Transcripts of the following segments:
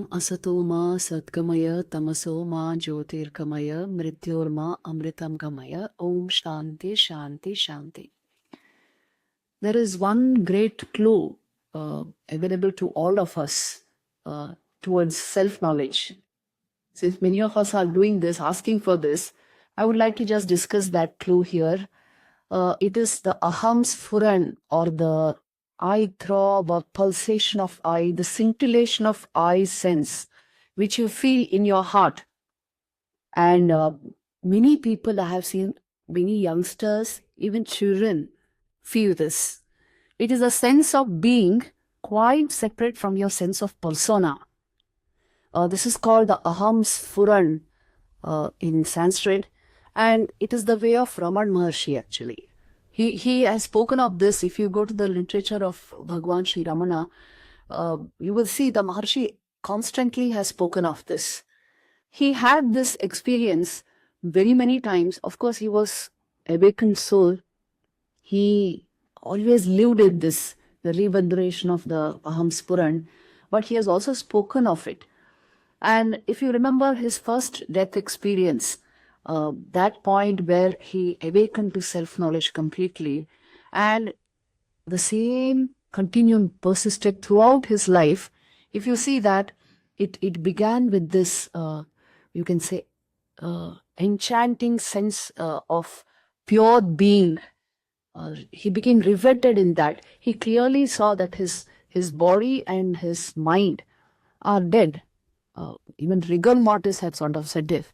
Om Asatoma Satgamaya Tamasoma Jyotirgamaya Mrityorma Amritam Gamaya Om Shanti Shanti Shanti. There is one great clue available to all of us towards self-knowledge. Since many of us are doing this, asking for this, I would like to just discuss that clue here. It is the Aham Sphuran, or the eye throb or pulsation of eye, the scintillation of eye sense, which you feel in your heart. And many people I have seen, many youngsters, even children, feel this. It is a sense of being quite separate from your sense of persona. This is called the Aham Sphuran in Sanskrit, and it is the way of Raman Maharshi actually. He has spoken of this. If you go to the literature of Bhagwan Sri Ramana, you will see the Maharshi constantly has spoken of this. He had this experience very many times. Of course, he was awakened soul. He always lived in this, the reverberation of the Aham Sphuran, but he has also spoken of it. And if you remember his first death experience, that point where he awakened to self-knowledge completely, and the same continuum persisted throughout his life. If you see that, it began with this, you can say, enchanting sense of pure being. He became riveted in that. He clearly saw that his body and his mind are dead. Even rigor mortis had sort of said this.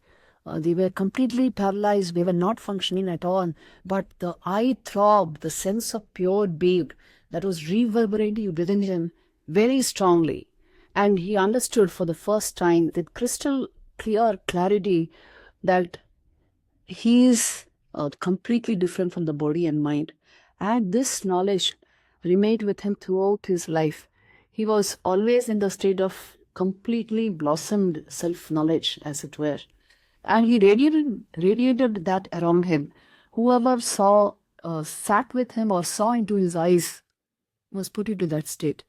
They were completely paralyzed. They were not functioning at all. But the eye throb, the sense of pure being, that was reverberating within him very strongly. And he understood for the first time with crystal clear clarity that he is completely different from the body and mind. And this knowledge remained with him throughout his life. He was always in the state of completely blossomed self-knowledge, as it were. And he radiated that around him. Whoever saw, sat with him or saw into his eyes was put into that state.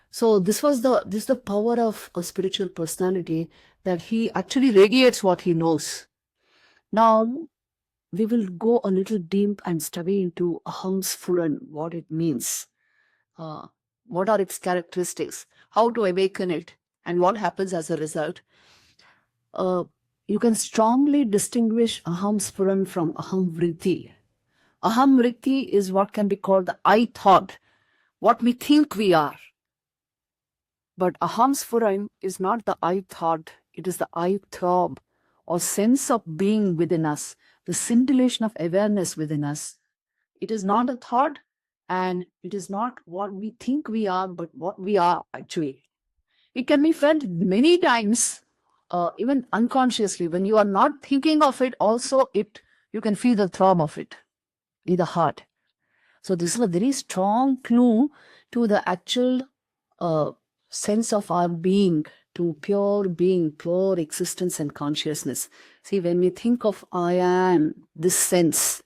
So this is the power of a spiritual personality, that he actually radiates what he knows. Now, we will go a little deep and study into Aham Sphuran, what it means, what are its characteristics, how to awaken it, and what happens as a result. You can strongly distinguish Aham Sphuran from Aham Vritti. Aham Vritti is what can be called the I thought, what we think we are. But Aham Sphuran is not the I thought, it is the I throb, or sense of being within us, the scintillation of awareness within us. It is not a thought, and it is not what we think we are, but what we are actually. It can be felt many times, even unconsciously. When you are not thinking of it, also you can feel the throb of it in the heart. So this is a very strong clue to the actual sense of our being, to pure being, pure existence and consciousness. See, when we think of I am, this sense,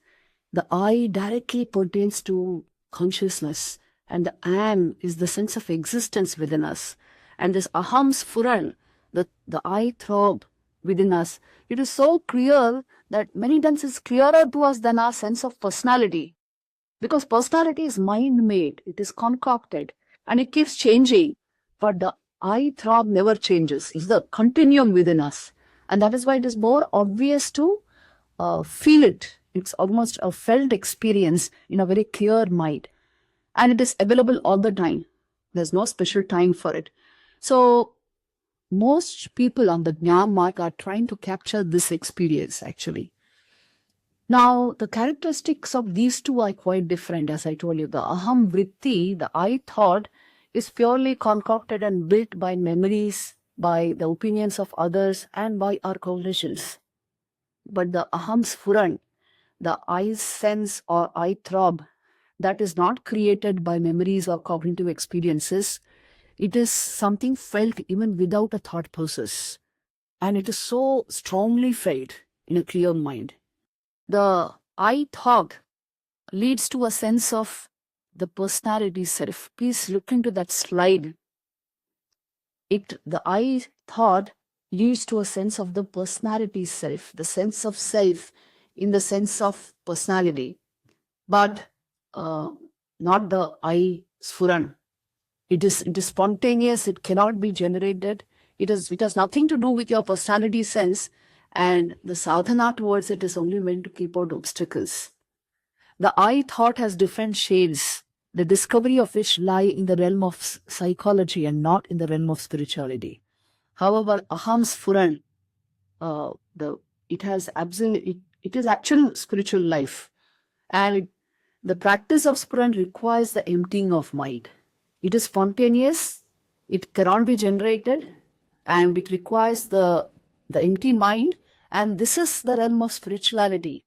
the I directly pertains to consciousness, and the am is the sense of existence within us. And this Aham Sphuran, the I throb within us, it is so clear that many times it's clearer to us than our sense of personality. Because personality is mind-made, it is concocted, and it keeps changing. But the I throb never changes. It's the continuum within us. And that is why it is more obvious to feel it. It's almost a felt experience in a very clear mind. And it is available all the time. There's no special time for it. So, most people on the Jnana Marg are trying to capture this experience actually. Now, the characteristics of these two are quite different, as I told you. The Aham Vritti, the I thought, is purely concocted and built by memories, by the opinions of others, and by our cognitions. But the Aham Sphuran, the I sense or I throb, that is not created by memories or cognitive experiences. It is something felt even without a thought process. And it is so strongly felt in a clear mind. The I thought leads to a sense of the personality self. Please look into that slide. the I thought leads to a sense of the personality self, the sense of self in the sense of personality, but not the I Sphuran. It is spontaneous, it cannot be generated. It has nothing to do with your personality sense, and the sadhana towards it is only meant to keep out obstacles. The I thought has different shades, the discovery of which lie in the realm of psychology and not in the realm of spirituality. However, Aham Sphuran, it is actual spiritual life. And the practice of Sphuran requires the emptying of mind. It is spontaneous, it cannot be generated, and it requires the empty mind. And this is the realm of spirituality.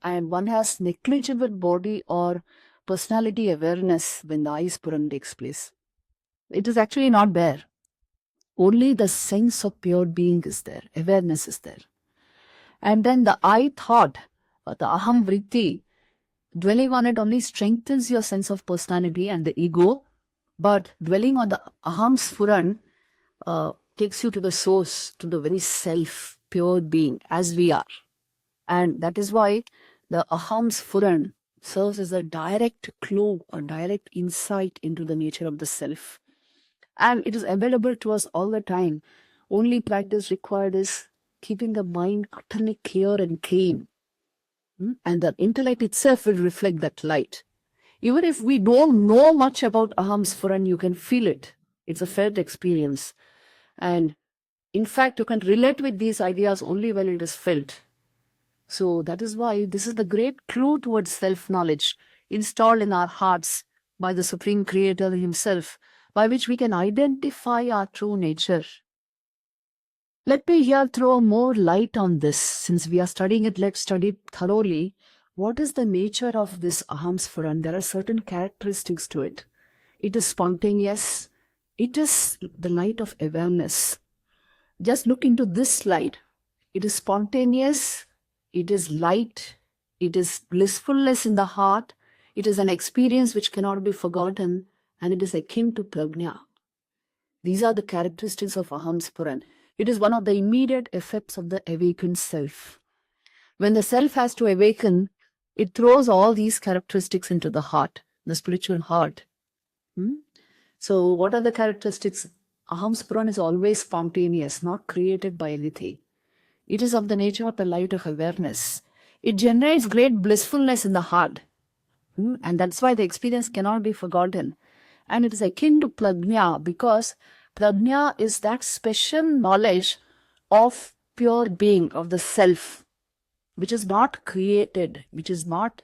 And one has negligible body or personality awareness when the I Sphuran takes place. It is actually not there. Only the sense of pure being is there, awareness is there. And then the I thought, the Aham Vritti, dwelling on it only strengthens your sense of personality and the ego, but dwelling on the Aham Sphuran takes you to the source, to the very self, pure being, as we are. And that is why the Aham Sphuran serves as a direct clue, a direct insight into the nature of the self. And it is available to us all the time. Only practice required is keeping the mind utterly clear and clean. And the intellect itself will reflect that light. Even if we don't know much about Aham Sphuran, you can feel it. It's a felt experience. And in fact, you can relate with these ideas only when it is felt. So that is why this is the great clue towards self-knowledge installed in our hearts by the Supreme Creator himself, by which we can identify our true nature. Let me here throw more light on this. Since we are studying it, let's study thoroughly. What is the nature of this Aham Sphuran? There are certain characteristics to it. It is spontaneous. It is the light of awareness. Just look into this light. It is spontaneous. It is light. It is blissfulness in the heart. It is an experience which cannot be forgotten, and it is akin to prajna. These are the characteristics of Aham Sphuran. It is one of the immediate effects of the awakened self. When the self has to awaken, it throws all these characteristics into the heart, the spiritual heart. So what are the characteristics? Aham Sphuran is always spontaneous, not created by anything. It is of the nature of the light of awareness. It generates great blissfulness in the heart. And that's why the experience cannot be forgotten. And it is akin to prajna, because prajna is that special knowledge of pure being, of the self, which is not created, which is not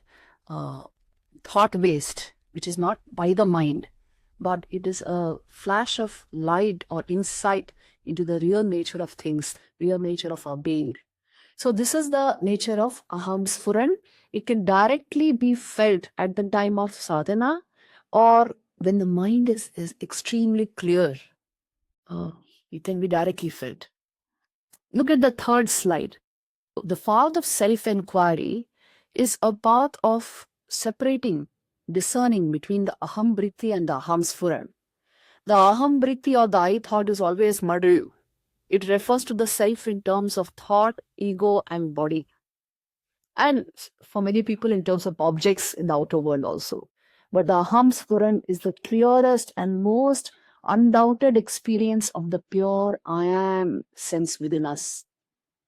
thought-based, which is not by the mind, but it is a flash of light or insight into the real nature of things, real nature of our being. So this is the nature of Aham Sphuran. It can directly be felt at the time of sadhana, or when the mind is extremely clear. It can be directly felt. Look at the third slide. The path of self-inquiry is a path of separating, discerning between the Aham Vritti and the Aham Sphuran. The Aham Vritti or the I thought is always muddled. It refers to the self in terms of thought, ego, and body. And for many people in terms of objects in the outer world also. But the Aham Sphuran is the clearest and most undoubted experience of the pure I am sense within us.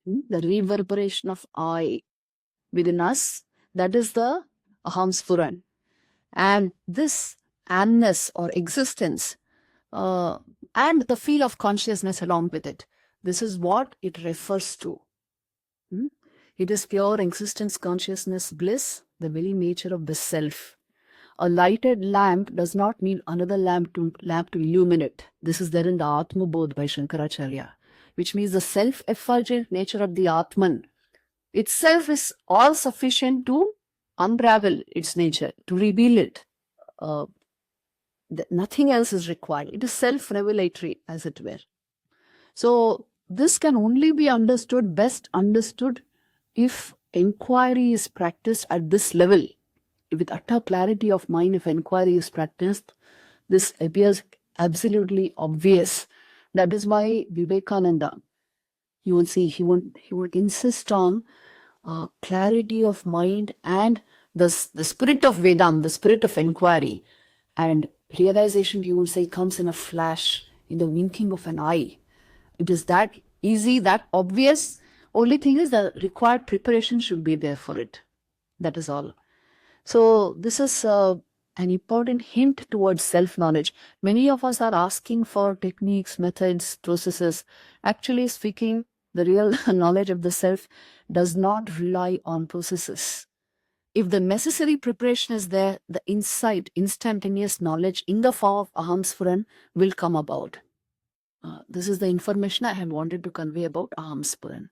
The reverberation of I within us, that is the Aham Sphuran. And this anness or existence and the field of consciousness along with it, this is what it refers to. It is pure existence, consciousness, bliss, the very nature of the self. A lighted lamp does not need another lamp to illuminate. This is there in the Atma Bodh by Shankaracharya, which means the self-effulgent nature of the Atman itself is all sufficient to unravel its nature, to reveal it. Nothing else is required. It is self-revelatory, as it were. So this can only be understood, best understood, if inquiry is practiced at this level. With utter clarity of mind, if inquiry is practiced, this appears absolutely obvious. That is why Vivekananda, you will see, he would insist on clarity of mind and the spirit of Vedam, the spirit of inquiry. And realization, you will say, comes in a flash, in the winking of an eye. It is that easy, that obvious. Only thing is the required preparation should be there for it. That is all. So this is an important hint towards self-knowledge. Many of us are asking for techniques, methods, processes. Actually speaking, the real knowledge of the self does not rely on processes. If the necessary preparation is there, the insight, instantaneous knowledge in the form of Aham Spuran will come about. This is the information I had wanted to convey about Aham Spuran.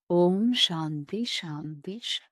Om Shanti Shanti Shanti.